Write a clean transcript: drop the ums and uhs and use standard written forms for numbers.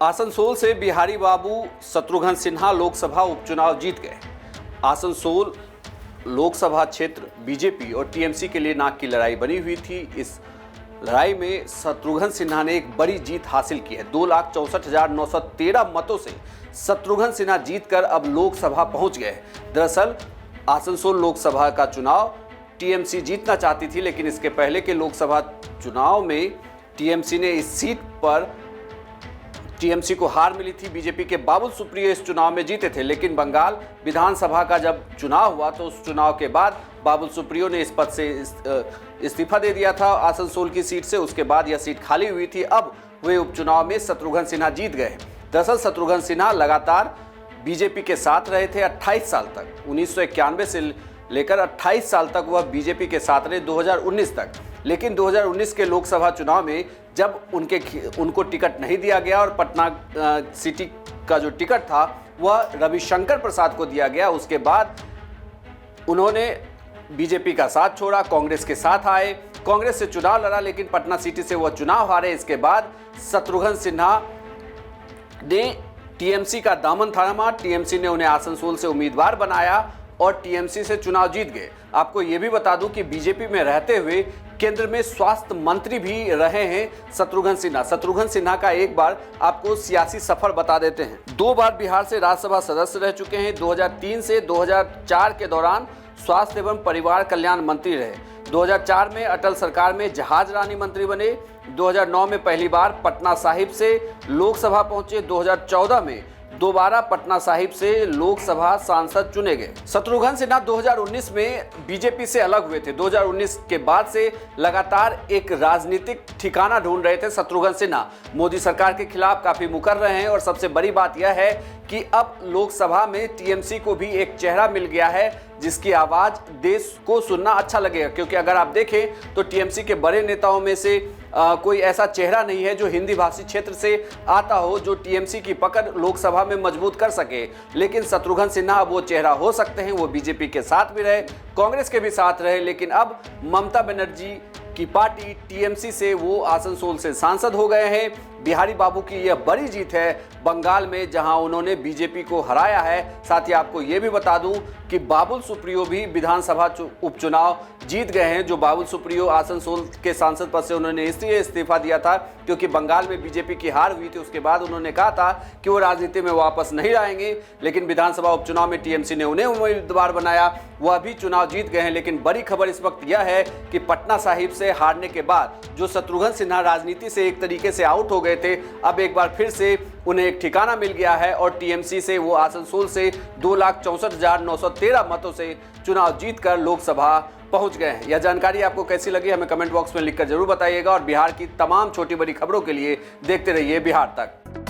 आसनसोल से बिहारी बाबू शत्रुघ्न सिन्हा लोकसभा उपचुनाव जीत गए। आसनसोल लोकसभा क्षेत्र बीजेपी और टीएमसी के लिए नाक की लड़ाई बनी हुई थी। इस लड़ाई में शत्रुघ्न सिन्हा ने एक बड़ी जीत हासिल की है। 2,64,913 मतों से शत्रुघ्न सिन्हा जीतकर अब लोकसभा पहुंच गए। दरअसल आसनसोल लोकसभा का चुनाव टीएमसी जीतना चाहती थी, लेकिन इसके पहले के लोकसभा चुनाव में टीएमसी ने इस सीट पर टीएमसी को हार मिली थी। बीजेपी के बाबुल सुप्रियो इस चुनाव में जीते थे, लेकिन बंगाल विधानसभा का जब चुनाव हुआ तो उस चुनाव के बाद बाबुल सुप्रियो ने इस पद से इस्तीफा दे दिया था आसनसोल की सीट से। उसके बाद यह सीट खाली हुई थी। अब वे उपचुनाव में शत्रुघ्न सिन्हा जीत गए। दरअसल शत्रुघ्न सिन्हा लगातार बीजेपी के साथ रहे थे 28 साल तक। 1991 से लेकर 28 साल तक वह बीजेपी के साथ रहे, 2019 तक। लेकिन 2019 के लोकसभा चुनाव में जब उनको टिकट नहीं दिया गया और पटना सिटी का जो टिकट था वह रविशंकर प्रसाद को दिया गया, उसके बाद उन्होंने बीजेपी का साथ छोड़ा, कांग्रेस के साथ आए, कांग्रेस से चुनाव लड़ा, लेकिन पटना सिटी से वह चुनाव हारे। इसके बाद शत्रुघ्न सिन्हा ने टीएमसी का दामन थामा। टीएमसी ने उन्हें आसनसोल से उम्मीदवार बनाया और टीएमसी से चुनाव जीत गए। आपको यह भी बता दूं कि बीजेपी में रहते हुए केंद्र में स्वास्थ्य मंत्री भी रहे हैं शत्रुघ्न सिन्हा। शत्रुघ्न सिन्हा का एक बार आपको सियासी सफर बता देते हैं। 2 बार बिहार से राज्यसभा सदस्य रह चुके हैं। 2003 से 2004 के दौरान स्वास्थ्य एवं परिवार कल्याण मंत्री रहे। 2004 में अटल सरकार में जहाज रानी मंत्री बने। 2009 में पहली बार पटना साहिब से लोकसभा पहुंचे। 2014 में दोबारा पटना साहिब से लोकसभा सांसद चुने गए। शत्रुघ्न सिन्हा 2019 में बीजेपी से अलग हुए थे। 2019 के बाद से लगातार एक राजनीतिक ठिकाना ढूंढ रहे थे शत्रुघ्न सिन्हा। मोदी सरकार के खिलाफ काफी मुकर रहे हैं और सबसे बड़ी बात यह है कि अब लोकसभा में टीएमसी को भी एक चेहरा मिल गया है जिसकी आवाज देश को सुनना अच्छा लगेगा। क्योंकि अगर आप देखें तो टीएमसी के बड़े नेताओं में से कोई ऐसा चेहरा नहीं है जो हिंदी भाषी क्षेत्र से आता हो जो टीएमसी की पकड़ लोकसभा में मजबूत कर सके। लेकिन शत्रुघ्न सिन्हा अब वो चेहरा हो सकते हैं। वो बीजेपी के साथ भी रहे, कांग्रेस के भी साथ रहे, लेकिन अब ममता बनर्जी की पार्टी टीएमसी से वो आसनसोल से सांसद हो गए हैं। बिहारी बाबू की यह बड़ी जीत है बंगाल में, जहां उन्होंने बीजेपी को हराया है। साथ ही आपको यह भी बता दूं कि बाबुल सुप्रियो भी विधानसभा उपचुनाव जीत गए हैं। जो बाबुल सुप्रियो आसनसोल के सांसद पद से उन्होंने इसलिए इस्तीफा दिया था क्योंकि बंगाल में बीजेपी की हार हुई थी। उसके बाद उन्होंने कहा था कि वो राजनीति में वापस नहीं आएंगे, लेकिन विधानसभा उपचुनाव में टीएमसी ने उन्हें उम्मीदवार बनाया। वह भी चुनाव जीत गए हैं। लेकिन बड़ी खबर इस वक्त यह है कि पटना साहिब से हारने के बाद जो शत्रुघ्न सिन्हा राजनीति से एक तरीके से आउट हो गए थे, अब एक बार फिर से उन्हें एक ठिकाना मिल गया है और टीएमसी से वो आसनसोल से 2,64,913 मतों से चुनाव जीतकर लोकसभा पहुंच गए हैं। यह जानकारी आपको कैसी लगी हमें कमेंट बॉक्स में लिखकर जरूर बताइएगा और बिहार की तमाम छोटी बड़ी खबरों के लिए देखते रहिए बिहार तक।